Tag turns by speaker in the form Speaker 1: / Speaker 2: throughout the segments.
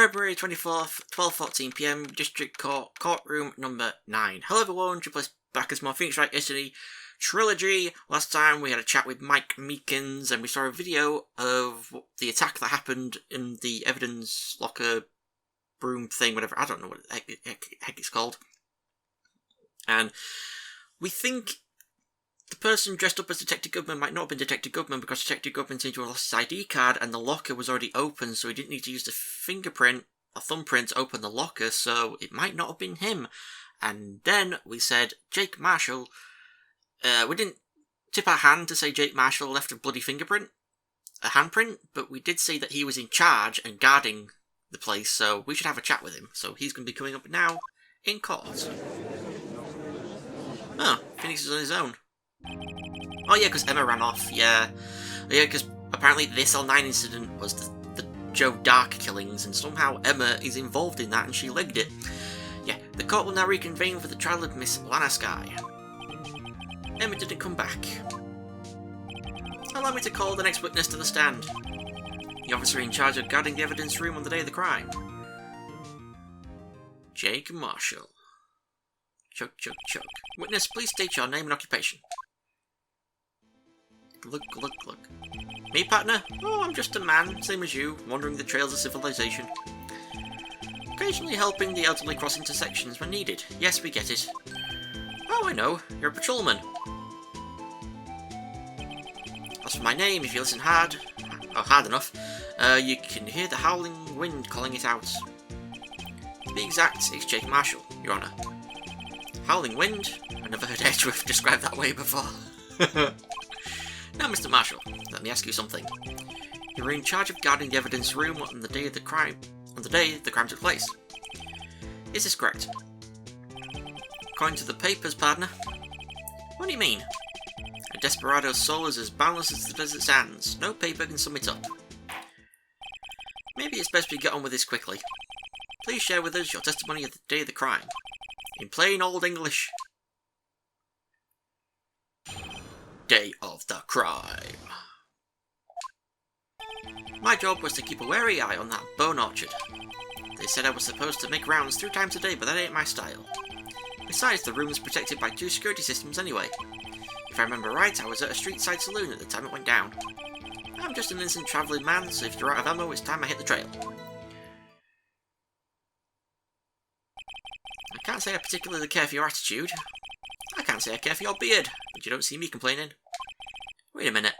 Speaker 1: February 24th, 12:14 PM, District Court, Courtroom number 9. Hello everyone, Triple back as more Phoenix Wright yesterday. Trilogy. Last time we had a chat with Mike Meekins and we saw a video of the attack that happened in the evidence locker broom thing, whatever. I don't know what the heck it's called. And we think the person dressed up as Detective Goodman might not have been Detective Goodman because Detective Goodman seemed to have lost his ID card and the locker was already open, so he didn't need to use the fingerprint or thumbprint to open the locker, so it might not have been him. And then we said Jake Marshall. We didn't tip our hand to say Jake Marshall left a bloody fingerprint, a handprint, but we did say that he was in charge and guarding the place, so we should have a chat with him. So he's going to be coming up now in court. Oh, Phoenix is on his own. Oh yeah, because Emma ran off, yeah. Yeah, because apparently the SL9 incident was the Joe Dark killings, and somehow Emma is involved in that and she legged it. Yeah, the court will now reconvene for the trial of Miss Lana Sky. Emma didn't come back. Allow me to call the next witness to the stand. The officer in charge of guarding the evidence room on the day of the crime. Jake Marshall. Choke, choke, choke. Witness, please state your name and occupation. Look. Me, partner? Oh, I'm just a man, same as you, wandering the trails of civilization. Occasionally helping the elderly cross intersections when needed. Yes, we get it. Oh, I know. You're a patrolman. As for my name, if you listen hard enough, you can hear the howling wind calling it out. To be exact, it's Jake Marshall, Your Honour. Howling wind? I never heard Edgeworth described that way before. Now, Mr. Marshall, let me ask you something. You were in charge of guarding the evidence room on the day of the crime. On the day the crime took place. Is this correct? According to the papers, partner. What do you mean? A desperado's soul is as boundless as the desert sands. No paper can sum it up. Maybe it's best we get on with this quickly. Please share with us your testimony of the day of the crime. In plain old English. Day of the crime. My job was to keep a wary eye on that bone orchard. They said I was supposed to make rounds 3 times a day, but that ain't my style. Besides, the room is protected by 2 security systems anyway. If I remember right, I was at a street-side saloon at the time it went down. I'm just an innocent travelling man, so if you're out of ammo, it's time I hit the trail. I can't say I particularly care for your attitude. I can't say I care for your beard, but you don't see me complaining. Wait a minute.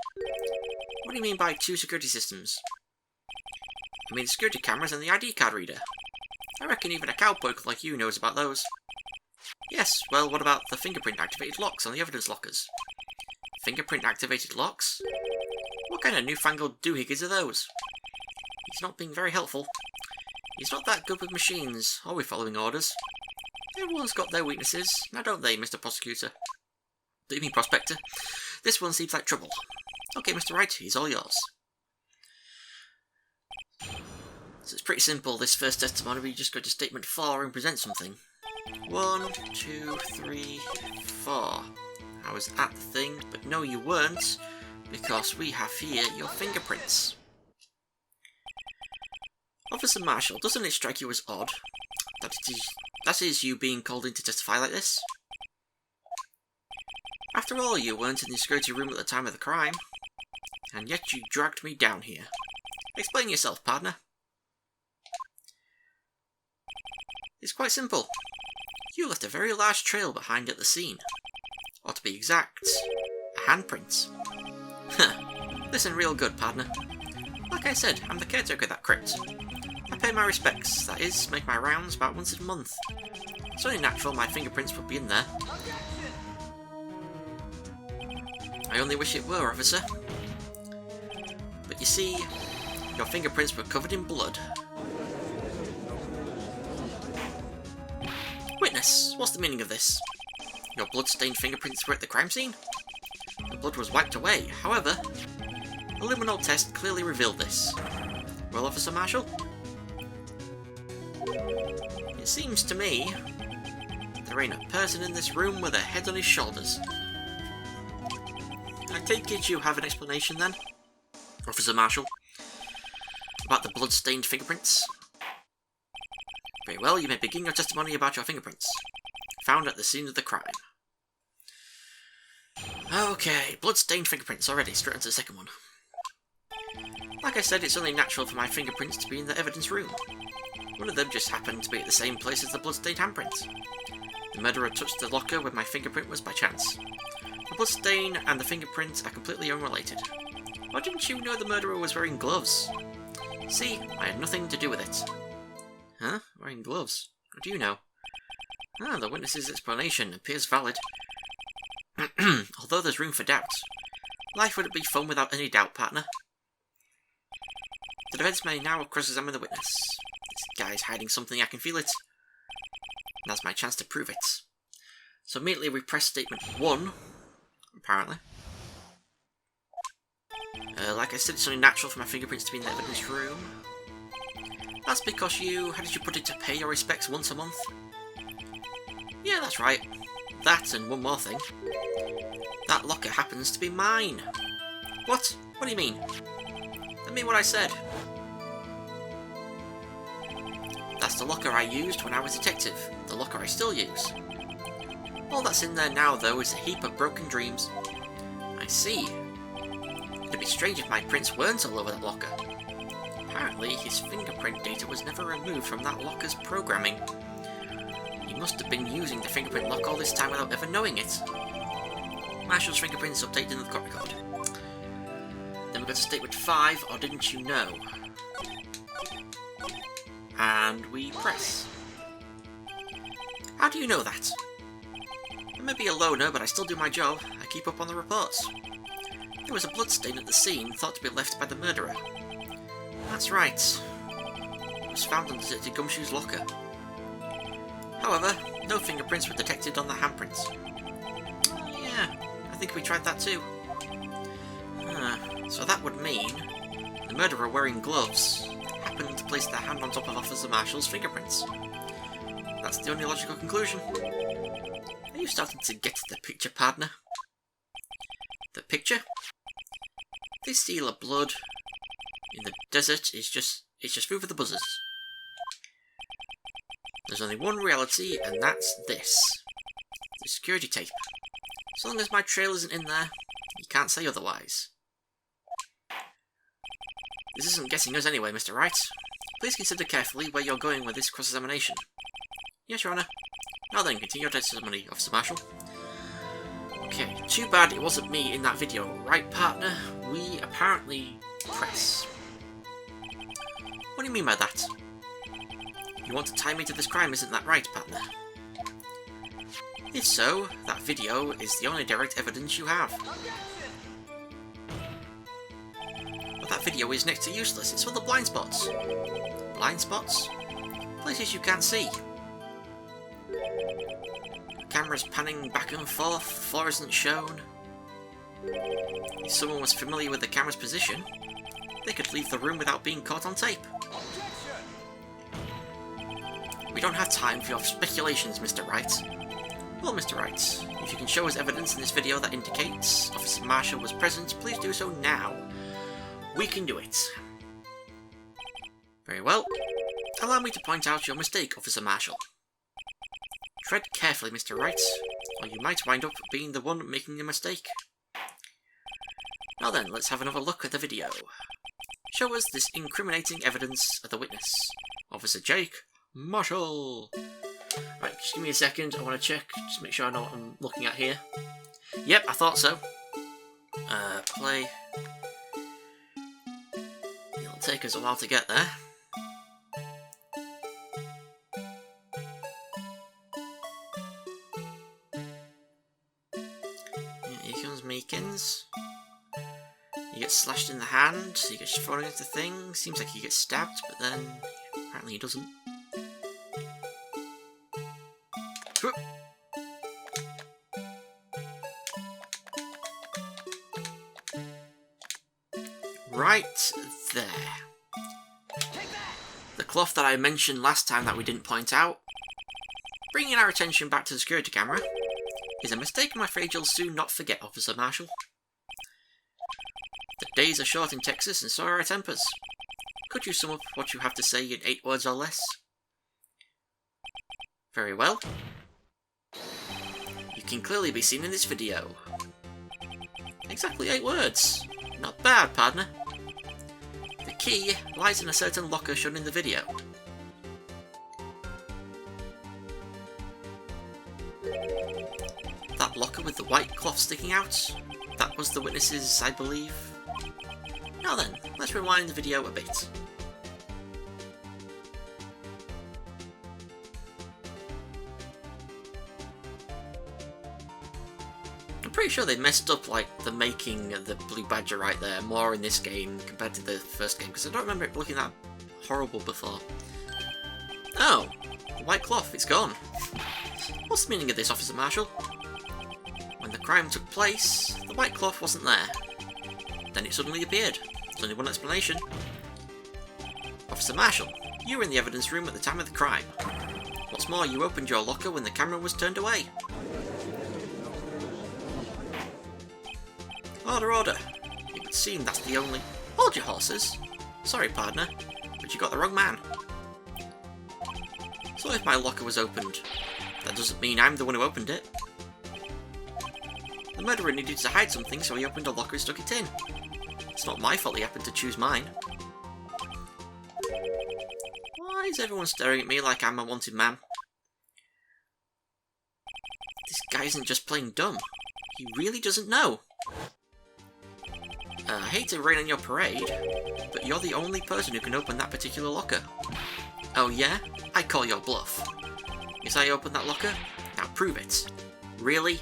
Speaker 1: What do you mean by 2 security systems? I mean security cameras and the ID card reader. I reckon even a cowpoke like you knows about those. Yes, well, what about the fingerprint-activated locks on the evidence lockers? Fingerprint-activated locks? What kind of newfangled doohickeys are those? He's not being very helpful. He's not that good with machines. Are we following orders? Everyone's got their weaknesses, now don't they, Mr. Prosecutor? Do you mean Prospector? This one seems like trouble. Okay, Mr. Wright, he's all yours. So it's pretty simple, this first testimony. We just go to statement 4 and present something. 1, 2, 3, 4. I was at the thing, but no you weren't, because we have here your fingerprints. Officer Marshall, doesn't it strike you as odd that is you being called in to testify like this? After all, you weren't in the security room at the time of the crime, and yet you dragged me down here. Explain yourself, partner. It's quite simple. You left a very large trail behind at the scene. Or to be exact, a handprint. Listen real good, partner. Like I said, I'm the caretaker of that crypt. I pay my respects, that is, make my rounds about once a month. It's only natural my fingerprints would be in there. I only wish it were, officer. But you see, your fingerprints were covered in blood. Witness, what's the meaning of this? Your blood-stained fingerprints were at the crime scene? The blood was wiped away, however, a luminol test clearly revealed this. Well, Officer Marshall? It seems to me there ain't a person in this room with a head on his shoulders. I take it you have an explanation then, Officer Marshall, about the blood-stained fingerprints? Very well, you may begin your testimony about your fingerprints. Found at the scene of the crime. Okay, blood-stained fingerprints already, straight into the second one. Like I said, it's only natural for my fingerprints to be in the evidence room. One of them just happened to be at the same place as the blood-stained handprint. The murderer touched the locker where my fingerprint was by chance. The bloodstain and the fingerprint are completely unrelated. Why didn't you know the murderer was wearing gloves? See, I had nothing to do with it. Huh? Wearing gloves? What do you know? Ah, the witness's explanation appears valid. Although there's room for doubt. Life wouldn't be fun without any doubt, partner. The defense may now cross-examine the witness. This guy's hiding something, I can feel it. Now's my chance to prove it. So immediately we press statement 1, apparently. Like I said, it's only natural for my fingerprints to be in the evidence room. That's because you, how did you put it, to pay your respects once a month? Yeah, that's right. That and one more thing. That locker happens to be mine. What? What do you mean? I mean what I said. That's the locker I used when I was detective. The locker I still use. All that's in there now, though, is a heap of broken dreams. I see. It'd be strange if my prints weren't all over that locker. Apparently, his fingerprint data was never removed from that locker's programming. He must have been using the fingerprint lock all this time without ever knowing it. Marshall's fingerprints updated in the court record. Then we got to statement 5, or didn't you know? And we press. How do you know that? I may be a loner, but I still do my job. I keep up on the reports. There was a bloodstain at the scene, thought to be left by the murderer. That's right. It was found under Detective Gumshoe's locker. However, no fingerprints were detected on the handprints. Yeah, I think we tried that too. So that would mean the murderer wearing gloves happened to place their hand on top of Officer Marshall's fingerprints. That's the only logical conclusion. Are you starting to get the picture, partner? The picture? This seal of blood in the desert is just food for the buzzers. There's only one reality, and that's this. The security tape. As long as my trail isn't in there, you can't say otherwise. This isn't getting us anyway, Mr. Wright. Please consider carefully where you're going with this cross-examination. Yes, Your Honour. Now then, continue your testimony, Officer Marshall. Okay, too bad it wasn't me in that video, right, partner? We apparently press. What do you mean by that? You want to tie me to this crime, isn't that right, partner? If so, that video is the only direct evidence you have. But that video is next to useless, it's for the blind spots. Blind spots? Places you can't see. The camera's panning back and forth, the floor isn't shown. If someone was familiar with the camera's position, they could leave the room without being caught on tape. We don't have time for your speculations, Mr. Wright. Well, Mr. Wright, if you can show us evidence in this video that indicates Officer Marshall was present, please do so now. We can do it. Very well. Allow me to point out your mistake, Officer Marshall. Tread carefully, Mr. Wright, or you might wind up being the one making the mistake. Now then, let's have another look at the video. Show us this incriminating evidence of the witness, Officer Jake Marshall. Right, just give me a second, I want to check, just make sure I know what I'm looking at here. Yep, I thought so. Play. It'll take us a while to get there. Here comes Meekins. He gets slashed in the hand, he gets thrown into things, seems like he gets stabbed, but then apparently he doesn't. Right there. The cloth that I mentioned last time that we didn't point out, bringing our attention back to the security camera, is a mistake I'm afraid you'll soon not forget, Officer Marshall. The days are short in Texas and so are our tempers. Could you sum up what you have to say in 8 words or less? Very well. You can clearly be seen in this video. Exactly 8 words. Not bad, partner. The key lies in a certain locker shown in the video. That locker with the white cloth sticking out? That was the witness's, I believe. Now then, let's rewind the video a bit. I'm pretty sure they messed up like the making of the Blue Badger right there more in this game compared to the first game, because I don't remember it looking that horrible before. Oh, the white cloth, it's gone. What's the meaning of this, Officer Marshall? When the crime took place, the white cloth wasn't there. Then it suddenly appeared. There's only one explanation. Officer Marshall, you were in the evidence room at the time of the crime. What's more, you opened your locker when the camera was turned away. Order, order. It would seem that's the only... Hold your horses. Sorry, partner, but you got the wrong man. So if my locker was opened, that doesn't mean I'm the one who opened it. The murderer needed to hide something, so he opened a locker and stuck it in. It's not my fault he happened to choose mine. Why is everyone staring at me like I'm a wanted man? This guy isn't just plain dumb. He really doesn't know. I hate to rain on your parade, but you're the only person who can open that particular locker. Oh yeah? I call your bluff. Yes, I opened that locker? Now prove it. Really?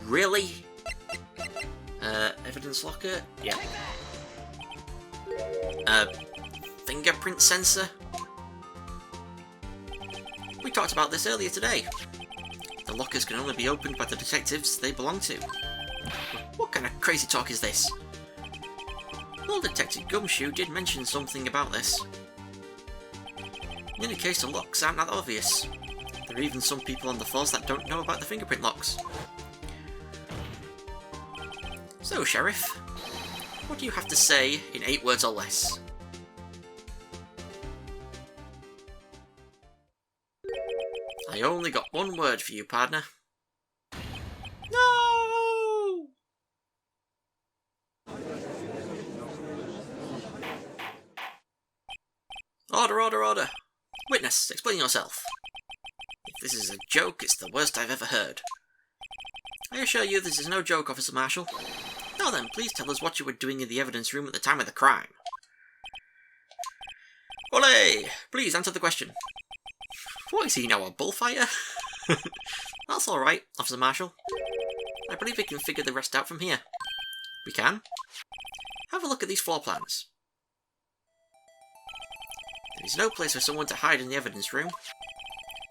Speaker 1: Really? Evidence locker? Yeah. Fingerprint sensor? We talked about this earlier today. The lockers can only be opened by the detectives they belong to. What kind of crazy talk is this? Well, Detective Gumshoe did mention something about this. In any case, the locks aren't that obvious. There are even some people on the force that don't know about the fingerprint locks. So, Sheriff, what do you have to say in 8 words or less? I only got 1 word for you, partner. No! Order, order, order. Witness, explain yourself. If this is a joke, it's the worst I've ever heard. I assure you this is no joke, Officer Marshall. Now then, please tell us what you were doing in the evidence room at the time of the crime. Ole! Please answer the question. What is he now, a bullfighter? That's alright, Officer Marshall. I believe we can figure the rest out from here. We can? Have a look at these floor plans. There is no place for someone to hide in the evidence room.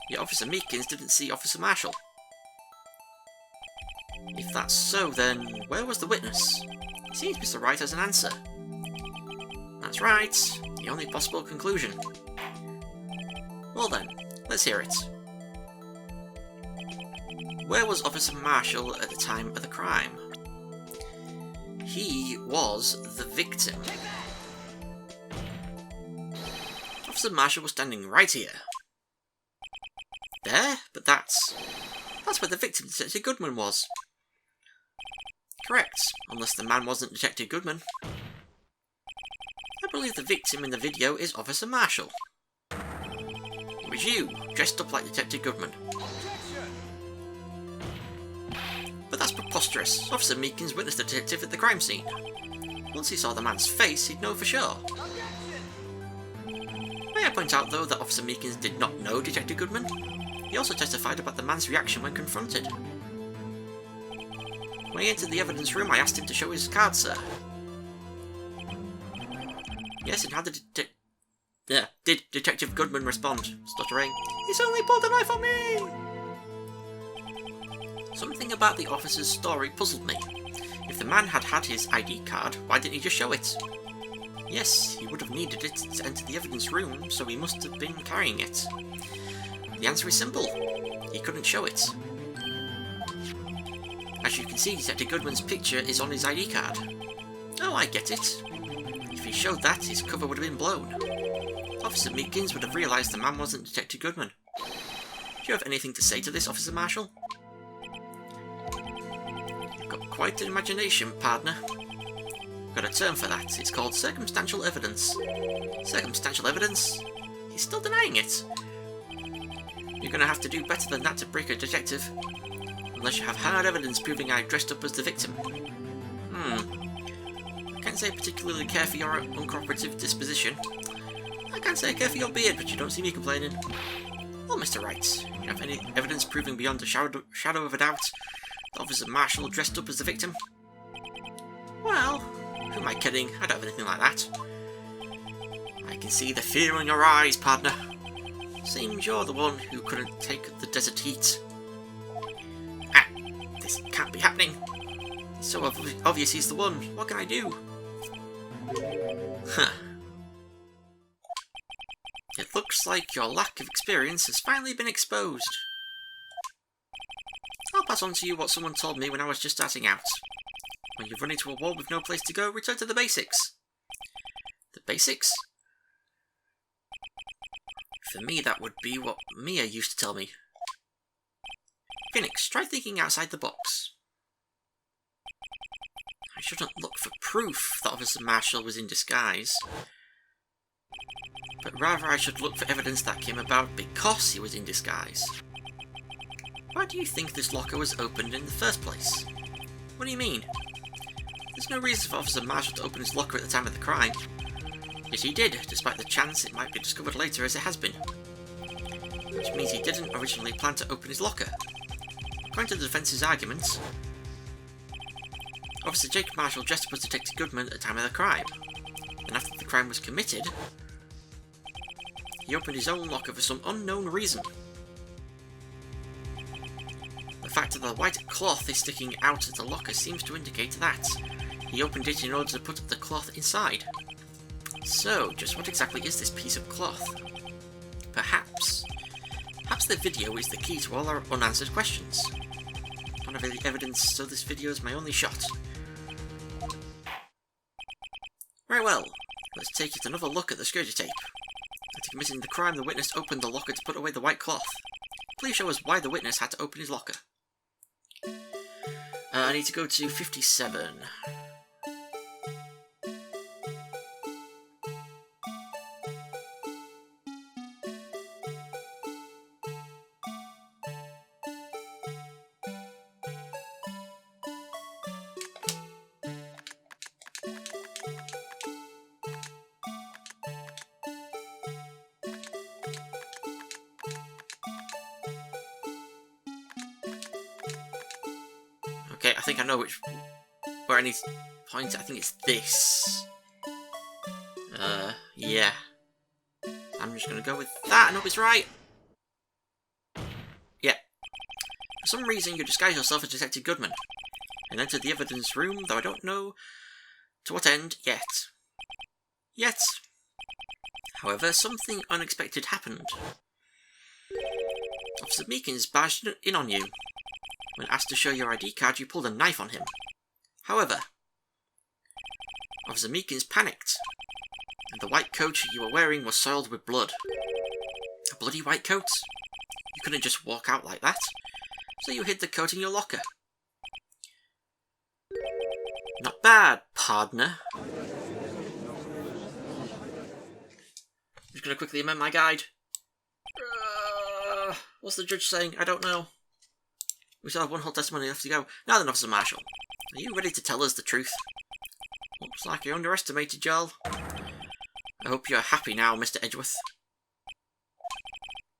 Speaker 1: Yet Officer Meekins didn't see Officer Marshall. If that's so, then where was the witness? It seems Mr. Wright has an answer. That's right, the only possible conclusion. Well then, let's hear it. Where was Officer Marshall at the time of the crime? He was the victim. Officer Marshall was standing right here. There? But that's where the victim, Detective Goodman, was. Correct, unless the man wasn't Detective Goodman. I believe the victim in the video is Officer Marshall. It was you, dressed up like Detective Goodman. But that's preposterous. Officer Meekins witnessed the detective at the crime scene. Once he saw the man's face, he'd know for sure. May I point out, though, that Officer Meekins did not know Detective Goodman? He also testified about the man's reaction when confronted. When he entered the evidence room, I asked him to show his card, sir. Yes, and how did Detective Goodman respond, stuttering, "He's only pulled a knife on me!" Something about the officer's story puzzled me. If the man had had his ID card, why didn't he just show it? Yes, he would have needed it to enter the evidence room, so he must have been carrying it. The answer is simple. He couldn't show it. As you can see, Detective Goodman's picture is on his ID card. Oh, I get it. If he showed that, his cover would have been blown. Officer Meekins would have realised the man wasn't Detective Goodman. you have anything to say to this, Officer Marshall? You've got quite an imagination, partner. I've got a term for that. It's called circumstantial evidence. Circumstantial evidence? He's still denying it. You're going to have to do better than that to break a detective. Unless you have hard evidence proving I dressed up as the victim. I can't say I particularly care for your uncooperative disposition. I can't say I care for your beard, but you don't see me complaining. Well, Mr. Wright, you have any evidence proving beyond a shadow of a doubt that Officer Marshall dressed up as the victim? Well, who am I kidding? I don't have anything like that. I can see the fear in your eyes, partner. Seems you're the one who couldn't take the desert heat. Ah, this can't be happening. It's so obvious he's the one. What can I do? Huh. It looks like your lack of experience has finally been exposed. I'll pass on to you what someone told me when I was just starting out. When you've run into a wall with no place to go, return to the basics. The basics? For me, that would be what Mia used to tell me. Phoenix, try thinking outside the box. I shouldn't look for proof that Officer Marshall was in disguise. But rather I should look for evidence that came about because he was in disguise. Why do you think this locker was opened in the first place? What do you mean? There's no reason for Officer Marshall to open his locker at the time of the crime. Yet he did, despite the chance it might be discovered later as it has been. Which means he didn't originally plan to open his locker. According to the defence's arguments, Officer Jacob Marshall dressed up as Detective Goodman at the time of the crime. And after the crime was committed, he opened his own locker for some unknown reason. The fact that the white cloth is sticking out of the locker seems to indicate that. He opened it in order to put the cloth inside. So, just what exactly is this piece of cloth? Perhaps the video is the key to all our unanswered questions. I don't have any evidence, so this video is my only shot. Very well, let's take yet another look at the security tape. After committing the crime, the witness opened the locker to put away the white cloth. Please show us why the witness had to open his locker. I need to go to 57. Okay, I think I know where I need to point. I think it's this. Yeah. I'm just gonna go with that and hope it's right. Yeah. For some reason, you disguise yourself as Detective Goodman and enter the evidence room, though I don't know to what end yet. However, something unexpected happened. Officer Meekins barged in on you. When asked to show your ID card, you pulled a knife on him. However, Officer Meekins panicked, and the white coat you were wearing was soiled with blood. A bloody white coat? You couldn't just walk out like that, so you hid the coat in your locker. Not bad, partner. I'm just going to quickly amend my guide. What's the judge saying? I don't know. We still have one whole testimony left to go. Now then, Officer Marshall, are you ready to tell us the truth? Looks like you underestimated Joel. I hope you're happy now, Mr. Edgeworth.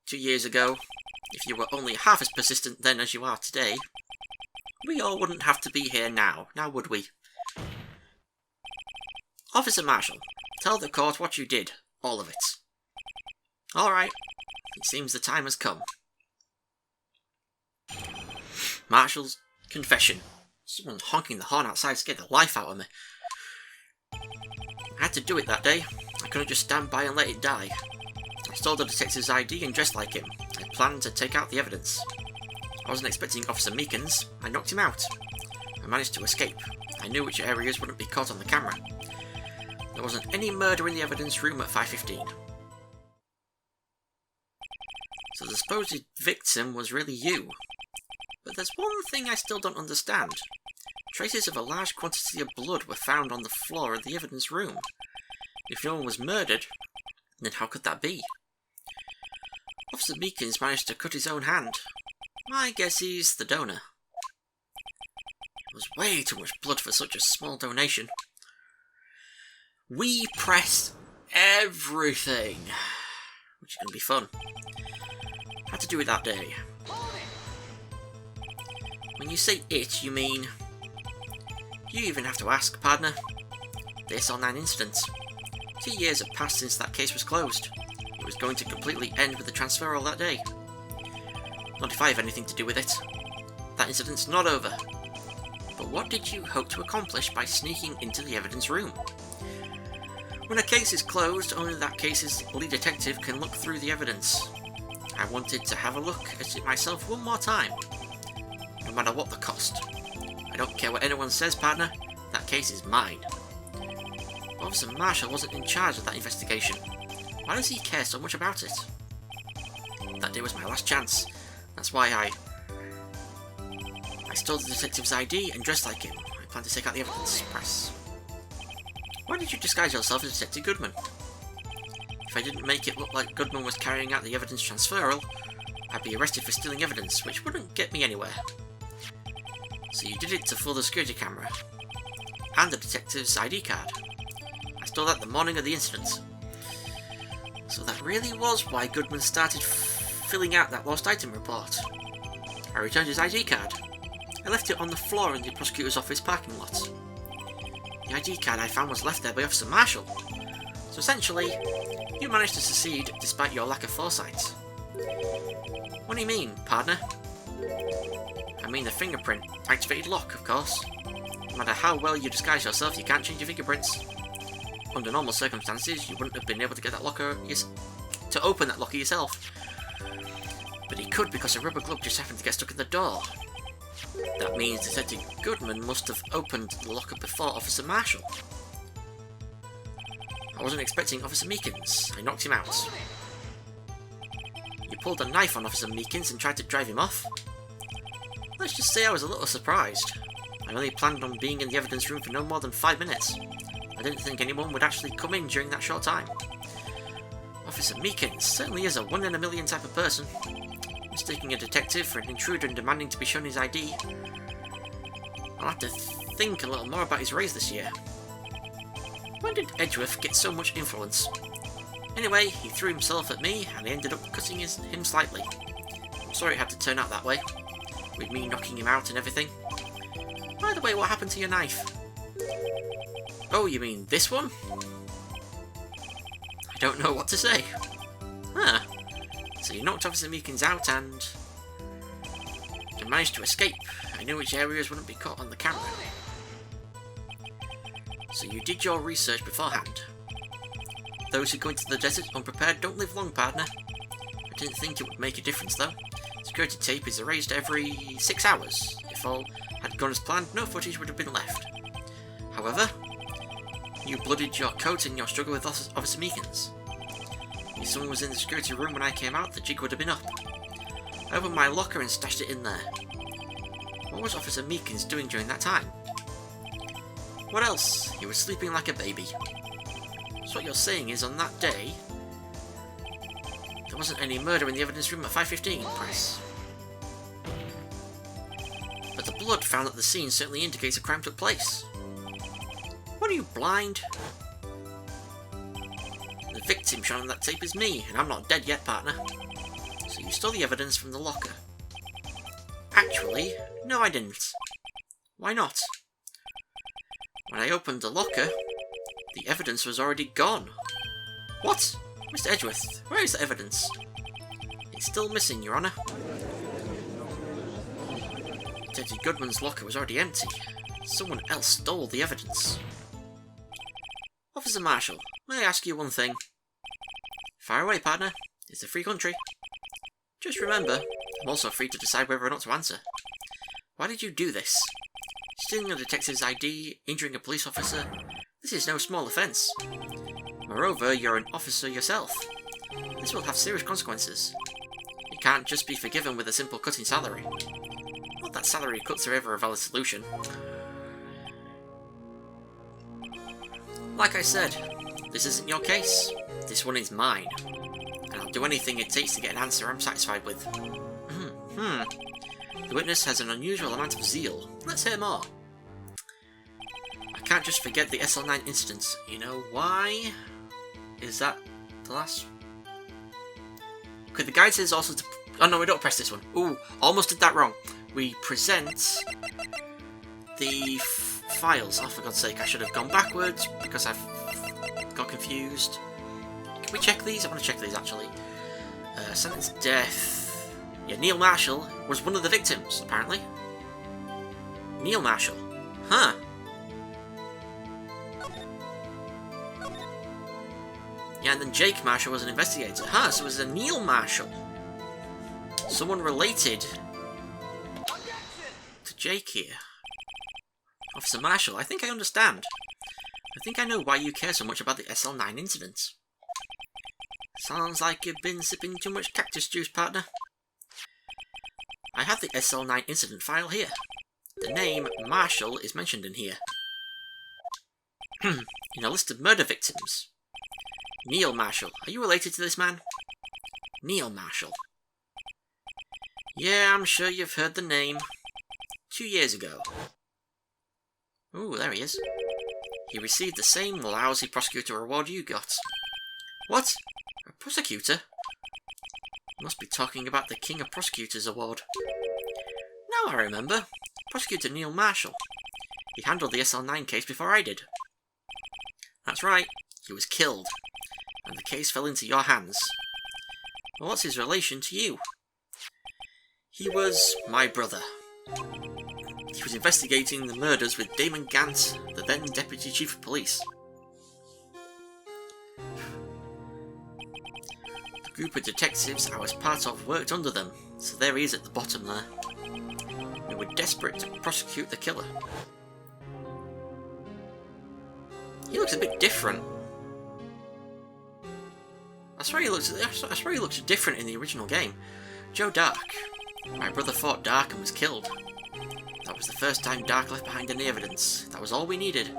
Speaker 1: 2 years ago, if you were only half as persistent then as you are today, we all wouldn't have to be here now would we? Officer Marshall, tell the court what you did. All of it. Alright. It seems the time has come. Marshall's confession. Someone honking the horn outside scared the life out of me. I had to do it that day. I couldn't just stand by and let it die. I stole the detective's ID and dressed like him. I planned to take out the evidence. I wasn't expecting Officer Meekins. I knocked him out. I managed to escape. I knew which areas wouldn't be caught on the camera. There wasn't any murder in the evidence room at 5:15. So So the supposed victim was really you. But there's one thing I still don't understand. Traces of a large quantity of blood were found on the floor of the evidence room. If no one was murdered, then how could that be? Officer Meekins managed to cut his own hand. My guess he's the donor. It was way too much blood for such a small donation. We pressed everything, which is going to be fun. Had to do it that day. When you say it, you mean... You even have to ask, partner. This online incident. 2 years have passed since that case was closed. It was going to completely end with the transferal that day. Not if I have anything to do with it. That incident's not over. But what did you hope to accomplish by sneaking into the evidence room? When a case is closed, only that case's lead detective can look through the evidence. I wanted to have a look at it myself one more time. No matter what the cost. I don't care what anyone says, partner. That case is mine. Officer Marshall wasn't in charge of that investigation. Why does he care so much about it? That day was my last chance. That's why I stole the detective's ID and dressed like him. I plan to take out the evidence. Press. Why did you disguise yourself as Detective Goodman? If I didn't make it look like Goodman was carrying out the evidence transferal, I'd be arrested for stealing evidence, which wouldn't get me anywhere. So you did it to fool the security camera. And the detective's ID card. I stole that the morning of the incident. So that really was why Goodman started filling out that lost item report. I returned his ID card. I left it on the floor in the prosecutor's office parking lot. The ID card I found was left there by Officer Marshall. So essentially, you managed to succeed despite your lack of foresight. What do you mean, partner? I mean the fingerprint activated lock, of course. No matter how well you disguise yourself, you can't change your fingerprints. Under normal circumstances, you wouldn't have been able to get that locker to open that locker yourself. But he could because a rubber glove just happened to get stuck in the door. That means Detective Goodman must have opened the locker before Officer Marshall. I wasn't expecting Officer Meekins. I knocked him out. You pulled a knife on Officer Meekins and tried to drive him off? Let's just say I was a little surprised. I only planned on being in the evidence room for no more than 5 minutes. I didn't think anyone would actually come in during that short time. Officer Meekins certainly is a one-in-a-million type of person. Mistaking a detective for an intruder and demanding to be shown his ID. I'll have to think a little more about his raise this year. When did Edgeworth get so much influence? Anyway, he threw himself at me and I ended up cutting him slightly. I'm sorry it had to turn out that way, with me knocking him out and everything. By the way, what happened to your knife? Oh, you mean this one? I don't know what to say. Huh. So you knocked Officer Meekins out and managed to escape. I knew which areas wouldn't be caught on the camera. So you did your research beforehand. Those who go into the desert unprepared don't live long, partner. I didn't think it would make a difference though. Security tape is erased every 6 hours. If all had gone as planned, no footage would have been left. However, you bloodied your coat in your struggle with Officer Meekins. If someone was in the security room when I came out, the jig would have been up. I opened my locker and stashed it in there. What was Officer Meekins doing during that time? What else? He was sleeping like a baby. So what you're saying is, on that day, there wasn't any murder in the evidence room at 5:15, Press. But the blood found at the scene certainly indicates a crime took place. What are you, blind? The victim shown on that tape is me, and I'm not dead yet, partner. So you stole the evidence from the locker. Actually, no I didn't. Why not? When I opened the locker, the evidence was already gone. What? Mr. Edgeworth, where is the evidence? It's still missing, Your Honour. Detective Goodman's locker was already empty. Someone else stole the evidence. Officer Marshall, may I ask you one thing? Fire away, partner. It's a free country. Just remember, I'm also free to decide whether or not to answer. Why did you do this? Stealing a detective's ID, injuring a police officer, this is no small offence. Moreover, you're an officer yourself. This will have serious consequences. It can't just be forgiven with a simple cut in salary. Not that salary cuts are ever a valid solution. Like I said, this isn't your case. This one is mine. And I'll do anything it takes to get an answer I'm satisfied with. The witness has an unusual amount of zeal. Let's hear more. I can't just forget the SL9 incident. You know why? Is that the last? Okay, the guide says also to... Oh no, we don't press this one. Ooh, almost did that wrong. We present the files. Oh, for God's sake, I should have gone backwards because I've got confused. Can we check these? I want to check these, actually. Sentence death. Yeah, Neil Marshall was one of the victims, apparently. Neil Marshall. Huh. Yeah, and then Jake Marshall was an investigator. Huh, so it was a Neil Marshall. Someone related to Jake here. Officer Marshall, I think I understand. I think I know why you care so much about the SL9 incident. Sounds like you've been sipping too much cactus juice, partner. I have the SL9 incident file here. The name Marshall is mentioned in here. In a list of murder victims. Neil Marshall. Are you related to this man? Neil Marshall. Yeah, I'm sure you've heard the name. 2 years ago. Ooh, there he is. He received the same lousy prosecutor award you got. What? A prosecutor? Must be talking about the King of Prosecutors award. Now I remember. Prosecutor Neil Marshall. He handled the SL9 case before I did. That's right. He was killed. And the case fell into your hands. Well, what's his relation to you? He was my brother. He was investigating the murders with Damon Gant, the then Deputy Chief of Police. The group of detectives I was part of worked under them, so there he is at the bottom there. We were desperate to prosecute the killer. He looks a bit different. I swear he looks different in the original game. Joe Dark. My brother fought Dark and was killed. That was the first time Dark left behind any evidence. That was all we needed.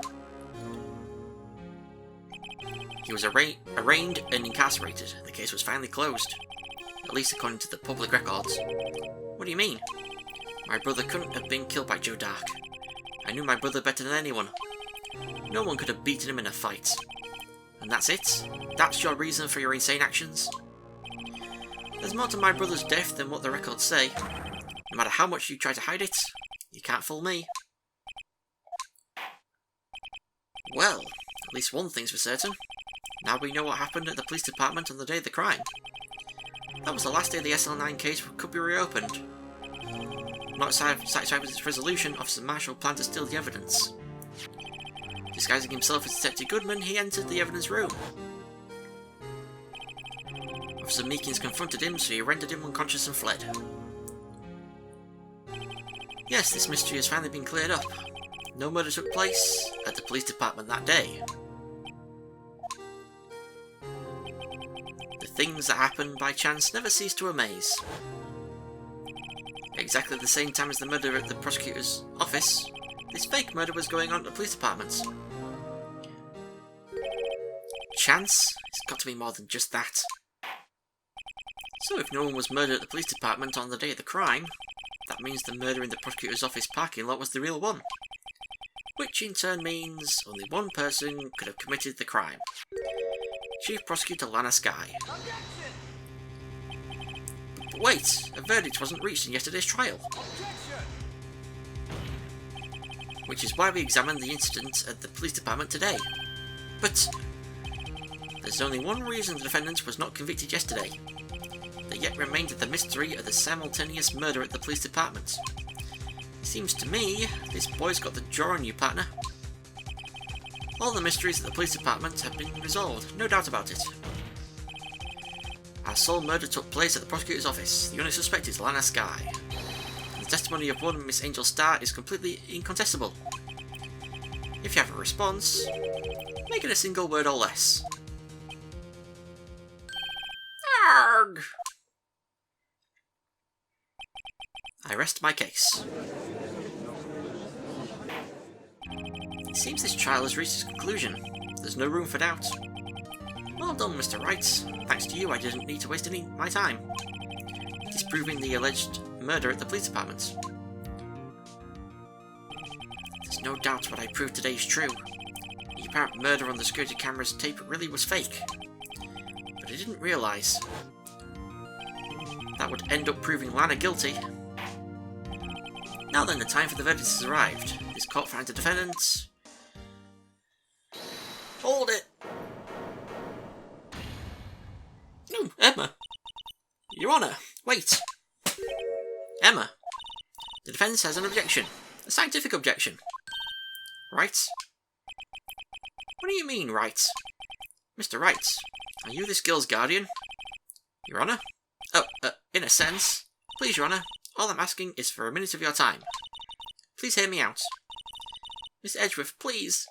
Speaker 1: He was arraigned and incarcerated. The case was finally closed. At least according to the public records. What do you mean? My brother couldn't have been killed by Joe Dark. I knew my brother better than anyone. No one could have beaten him in a fight. And that's it? That's your reason for your insane actions? There's more to my brother's death than what the records say. No matter how much you try to hide it, you can't fool me. Well, at least one thing's for certain. Now we know what happened at the police department on the day of the crime. That was the last day the SL9 case could be reopened. Not satisfied with its resolution, Officer Marshall planned to steal the evidence. Disguising himself as Detective Goodman, he entered the evidence room. Officer Meekins confronted him, so he rendered him unconscious and fled. Yes, this mystery has finally been cleared up. No murder took place at the police department that day. The things that happen by chance never cease to amaze. At exactly the same time as the murder at the prosecutor's office, this fake murder was going on at the police department. Chance? It's got to be more than just that. So if no one was murdered at the police department on the day of the crime, that means the murder in the prosecutor's office parking lot was the real one. Which in turn means only one person could have committed the crime. Chief Prosecutor Lana Skye. But wait, a verdict wasn't reached in yesterday's trial. Which is why we examined the incident at the police department today. But there's only one reason the defendant was not convicted yesterday. There yet remained the mystery of the simultaneous murder at the police department. It seems to me this boy's got the jaw on you, partner. All the mysteries at the police department have been resolved, no doubt about it. Our sole murder took place at the prosecutor's office. The only suspect is Lana Skye. The testimony of one Miss Angel Starr is completely incontestable. If you have a response, make it a single word or less. Arg! I rest my case. It seems this trial has reached its conclusion. There's no room for doubt. Well done, Mr. Wright. Thanks to you, I didn't need to waste any of my time disproving the alleged murder at the police department. There's no doubt what I proved today is true. The apparent murder on the security camera's tape really was fake. But I didn't realise that would end up proving Lana guilty. Now then, the time for the verdict has arrived. This court finds the defendants... Hold it! No, Emma! Your Honour, wait! Emma! The defence has an objection. A scientific objection. Right? What do you mean, right? Mr. Wright, are you this girl's guardian? Your Honour? Oh, in a sense. Please, Your Honour, all I'm asking is for a minute of your time. Please hear me out. Miss Edgeworth, please.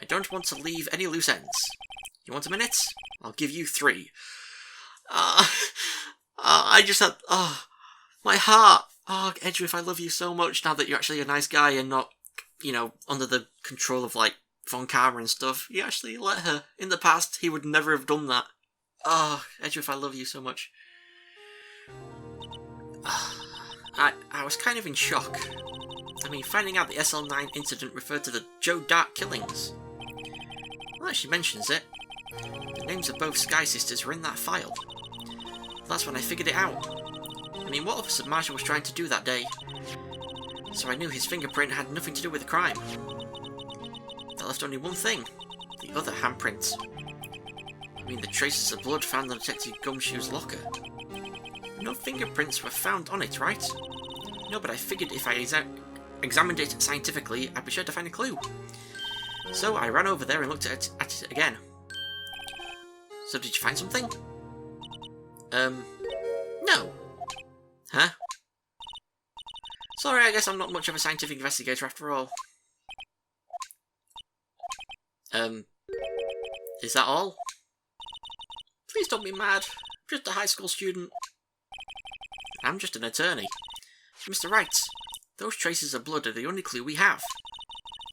Speaker 1: I don't want to leave any loose ends. You want a minute? I'll give you 3. I just had... my heart. Edgeworth, I love you so much now that you're actually a nice guy and not, you know, under the control of, like, Von Karma and stuff. You actually let her. In the past, he would never have done that. Edgeworth, I love you so much. I was kind of in shock. I mean, finding out the SL9 incident referred to the Joe Dart killings. Well, she mentions it. The names of both Sky Sisters were in that file. That's when I figured it out. I mean, what Officer Marshall was trying to do that day? So I knew his fingerprint had nothing to do with the crime. That left only one thing. The other handprint. I mean, the traces of blood found on Detective Gumshoe's locker. No fingerprints were found on it, right? No, but I figured if I examined it scientifically, I'd be sure to find a clue. So I ran over there and looked at it again. So did you find something? No. Huh? Sorry, I guess I'm not much of a scientific investigator after all. Is that all? Please don't be mad. I'm just a high school student. I'm just an attorney. Mr. Wright, those traces of blood are the only clue we have.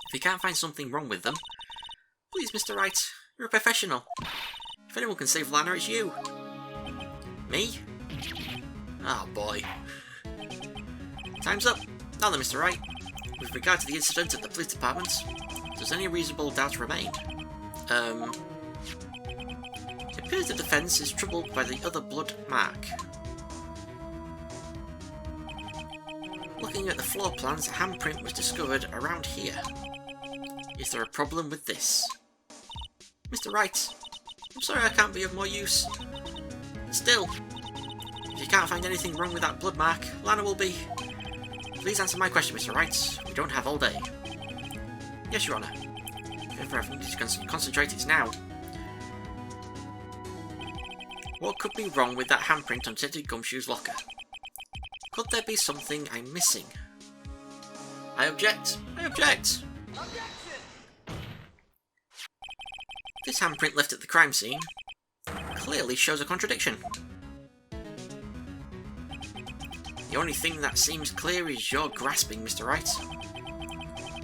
Speaker 1: If you can't find something wrong with them, please, Mr. Wright, you're a professional. If anyone can save Lana, it's you. Me? Oh boy. Time's up. Now then, Mr. Wright. With regard to the incident at the police department, does any reasonable doubt remain? It appears the defence is troubled by the other blood mark. Looking at the floor plans, a handprint was discovered around here. Is there a problem with this? Mr. Wright, I'm sorry I can't be of more use. Still, if you can't find anything wrong with that blood mark, Lana will be... Please answer my question, Mr. Wright. We don't have all day. Yes, Your Honour. If ever I need to concentrate, it's now. What could be wrong with that handprint on Detective Gumshoe's locker? Could there be something I'm missing? I object! I object! Objection! This handprint left at the crime scene clearly shows a contradiction. The only thing that seems clear is your grasping, Mr. Wright.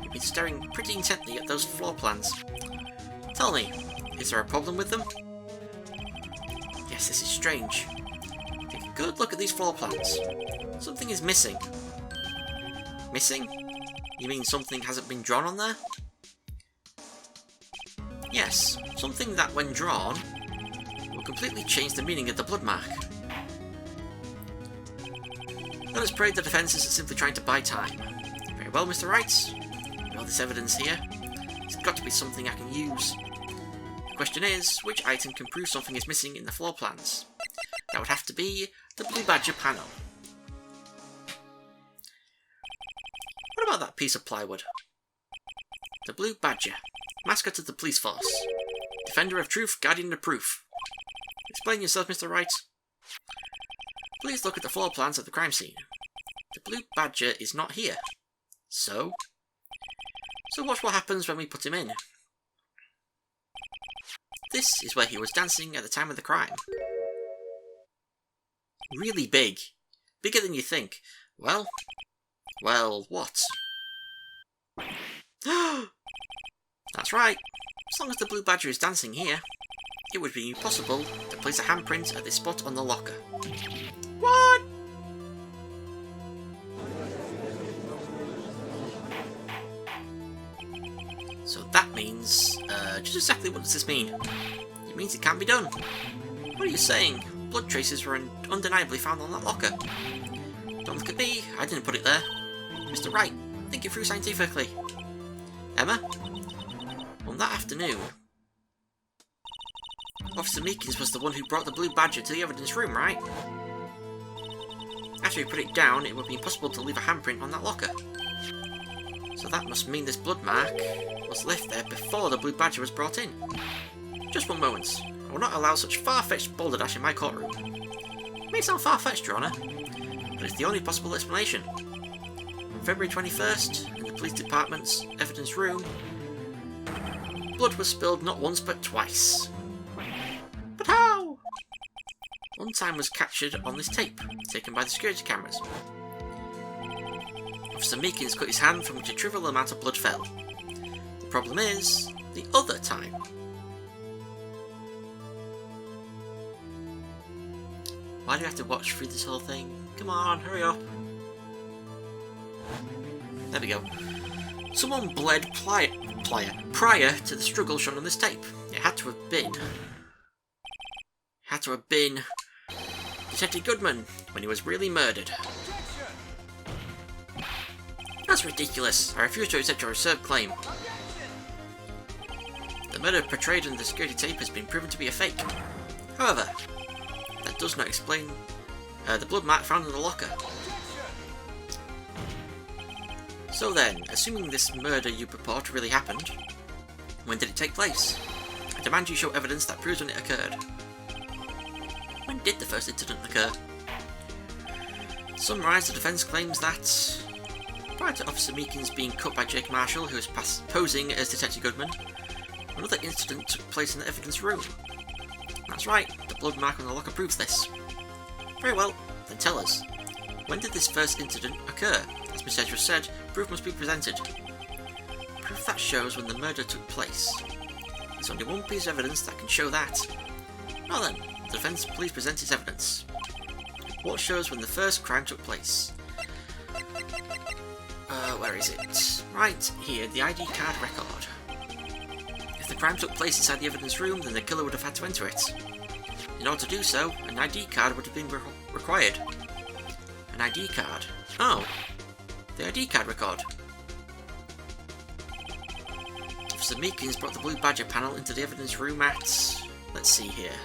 Speaker 1: You've been staring pretty intently at those floor plans. Tell me, is there a problem with them? Yes, this is strange. Take a good look at these floor plans. Something is missing. Missing? You mean something hasn't been drawn on there? Yes, something that, when drawn, will completely change the meaning of the blood mark. Let us pray the defence isn't simply trying to buy time. Very well, Mr. Wright. With all this evidence here, it's got to be something I can use. The question is, which item can prove something is missing in the floor plans? That would have to be the Blue Badger panel. What about that piece of plywood? The Blue Badger, mascot of the police force. Defender of truth, guardian of proof. Explain yourself, Mr. Wright. Please look at the floor plans of the crime scene. The Blue Badger is not here. So watch what happens when we put him in. This is where he was dancing at the time of the crime. Really big. Bigger than you think. Well, what? That's right. As long as the blue badger is dancing here, it would be possible to place a handprint at this spot on the locker. What? So that means, just exactly what does this mean? It means it can be done. What are you saying? Blood traces were undeniably found on that locker. Don't look at me, I didn't put it there. Mr. Wright, think it through scientifically. Emma? On that afternoon, Officer Meekins was the one who brought the blue badger to the evidence room, right? After he put it down, it would be impossible to leave a handprint on that locker. So that must mean this blood mark was left there before the blue badger was brought in. Just one moment. I will not allow such far-fetched balderdash in my courtroom. It may sound far-fetched, Your Honour, but it's the only possible explanation. On February 21st, in the police department's evidence room, blood was spilled not once but twice. But how? One time was captured on this tape, taken by the security cameras. Officer Meekins cut his hand from which a trivial amount of blood fell. The problem is, the other time. Why do we have to watch through this whole thing? Come on, hurry up. There we go. Someone bled prior to the struggle shown on this tape. It had to have been Detective Goodman when he was really murdered. That's ridiculous. I refuse to accept your absurd claim. The murder portrayed in the security tape has been proven to be a fake. However, that does not explain the blood mark found in the locker. So then, assuming this murder you purport really happened, when did it take place? I demand you show evidence that proves when it occurred. When did the first incident occur? To summarise, the defence claims that prior to Officer Meekins being cut by Jake Marshall, who was posing as Detective Goodman, another incident took place in the evidence room. That's right, the blood mark on the locker proves this. Very well, then tell us. When did this first incident occur? As Miss Edgeworth said, proof must be presented. Proof that shows when the murder took place. There's only one piece of evidence that can show that. Now then, the defence please present its evidence. What shows when the first crime took place? Where is it? Right here, the ID card record. If the crime took place inside the evidence room, then the killer would have had to enter it. In order to do so, an ID card would have been required. An ID card? Oh, the ID card record. Officer Meekins brought the Blue Badger panel into the evidence room at, let's see here,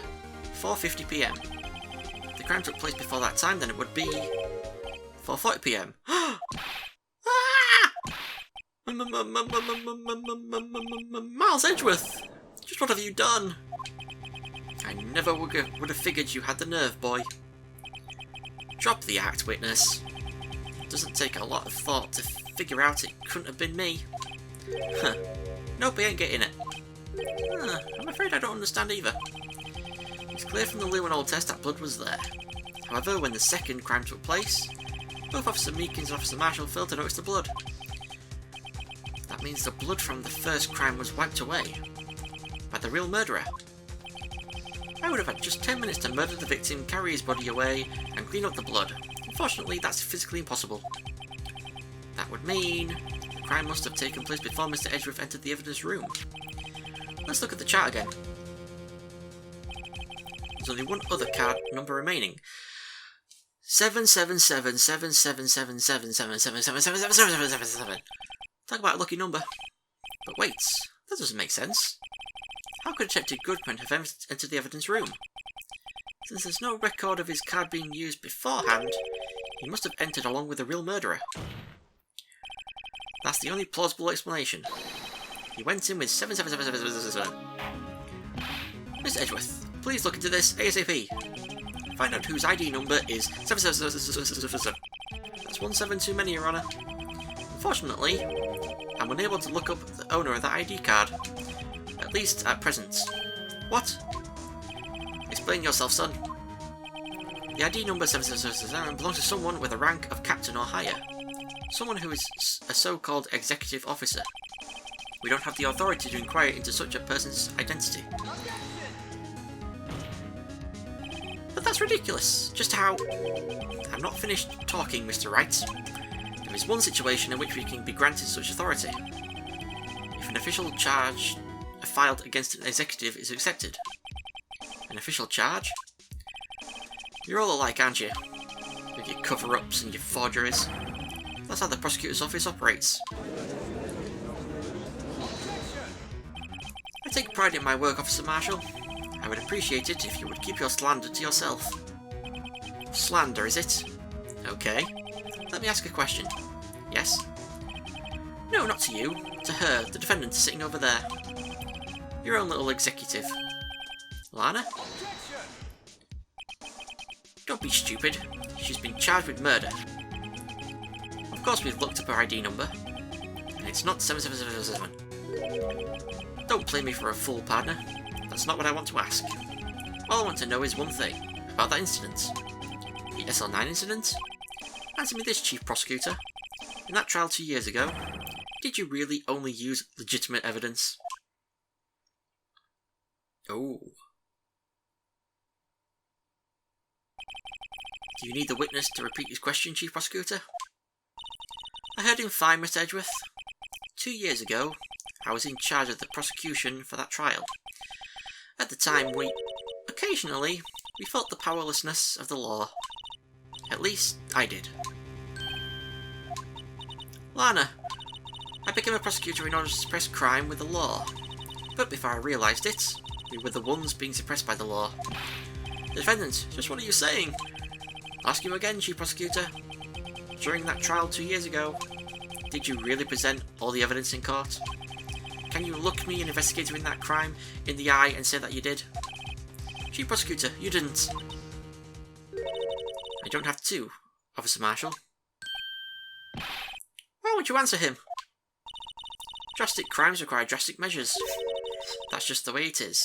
Speaker 1: 4:50 PM. If the crime took place before that time, then it would be 4:40 PM. Miles Edgeworth! Just what have you done? I never would have figured you had the nerve, boy. Drop the act, witness. It doesn't take a lot of thought to figure out it couldn't have been me. Huh. Nope, I ain't getting it. I'm afraid I don't understand either. It's clear from the luminol test that blood was there. However, when the second crime took place, both Officer Meekins and Officer Marshall failed to notice the blood. That means the blood from the first crime was wiped away by the real murderer. I would have had just 10 minutes to murder the victim, carry his body away, and clean up the blood. Unfortunately, that's physically impossible. That would mean the crime must have taken place before Mr. Edgeworth entered the evidence room. Let's look at the chart again. There's only one other card number remaining. 777777777777777. Talk about a lucky number. But wait, that doesn't make sense. How could Detective Goodman have entered the evidence room? Since there's no record of his card being used beforehand, he must have entered along with the real murderer. That's the only plausible explanation. He went in with 7777777. Mr. Edgeworth, please look into this ASAP. Find out whose ID number is 77777. That's 17 too many, Your Honour. Unfortunately, I'm unable to look up the owner of that ID card. At least at present. What? Explain yourself, son. The ID number 7777 belongs to someone with a rank of captain or higher. Someone who is a so-called executive officer. We don't have the authority to inquire into such a person's identity. But that's ridiculous. Just how... I'm not finished talking, Mr. Wright. There is one situation in which we can be granted such authority. If an official charge filed against an executive is accepted. An official charge? You're all alike, aren't you? With your cover-ups and your forgeries. That's how the prosecutor's office operates. I take pride in my work, Officer Marshal. I would appreciate it if you would keep your slander to yourself. Slander, is it? Okay. Let me ask a question. Yes? No, not to you. To her, the defendant sitting over there. Your own little executive. Lana? Don't be stupid. She's been charged with murder. Of course we've looked up her ID number. And it's not 7777. Don't play me for a fool, partner. That's not what I want to ask. All I want to know is one thing. About that incident. The SL9 incident? Answer me this, Chief Prosecutor. In that trial 2 years ago, did you really only use legitimate evidence? Oh. Do you need the witness to repeat his question, Chief Prosecutor? I heard him fine, Mr. Edgeworth. 2 years ago, I was in charge of the prosecution for that trial. At the time, occasionally, we felt the powerlessness of the law. At least, I did. Lana, I became a prosecutor in order to suppress crime with the law. But before I realised it, we were the ones being suppressed by the law. The defendant, just what are you saying? I'll ask you again, Chief Prosecutor. During that trial 2 years ago, did you really present all the evidence in court? Can you look me, an investigator in that crime, in the eye and say that you did? Chief Prosecutor, you didn't. I don't have to, Officer Marshal. Why won't you answer him? Drastic crimes require drastic measures. That's just the way it is.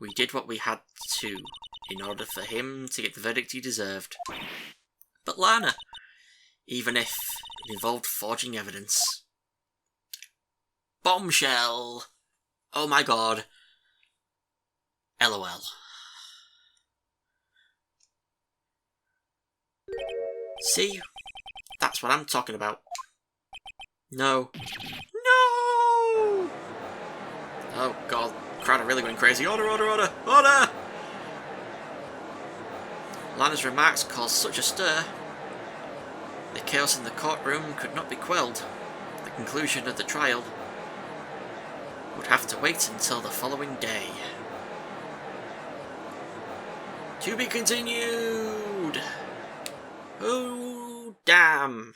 Speaker 1: We did what we had to, in order for him to get the verdict he deserved. But Lana, even if it involved forging evidence. Bombshell! Oh my god. LOL. See? That's what I'm talking about. No. No! Oh god, crowd are really going crazy. Order, order, order, order! Lana's remarks caused such a stir. The chaos in the courtroom could not be quelled. The conclusion of the trial would have to wait until the following day. To be continued! Oh, damn.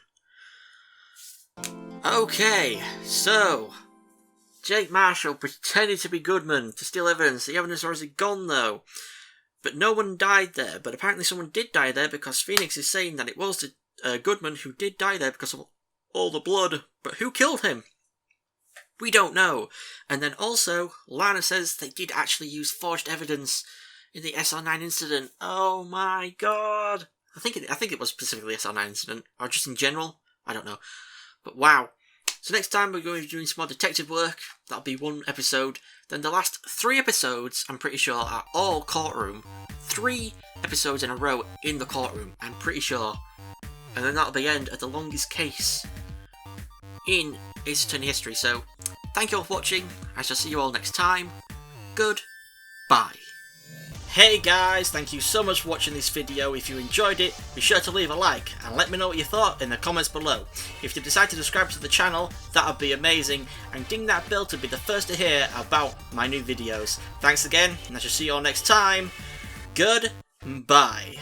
Speaker 1: Okay, so Jake Marshall pretended to be Goodman to steal evidence. The evidence is already gone though. But no one died there. But apparently someone did die there because Phoenix is saying that it was Goodman who did die there because of all the blood. But who killed him? We don't know. And then also, Lana says they did actually use forged evidence in the SR9 incident. Oh my god. I think it was specifically the SR9 incident. Or just in general. I don't know. But wow. So next time we're going to be doing some more detective work. That'll be one episode. Then the last 3 episodes, I'm pretty sure, are all courtroom. 3 episodes in a row in the courtroom, I'm pretty sure. And then that'll be the end of the longest case in Ace Attorney history. So, thank you all for watching. I shall see you all next time. Goodbye. Hey guys, thank you so much for watching this video. If you enjoyed it, be sure to leave a like and let me know what you thought in the comments below. If you decide to subscribe to the channel, that would be amazing, and ding that bell to be the first to hear about my new videos. Thanks again, and I shall see you all next time. Goodbye.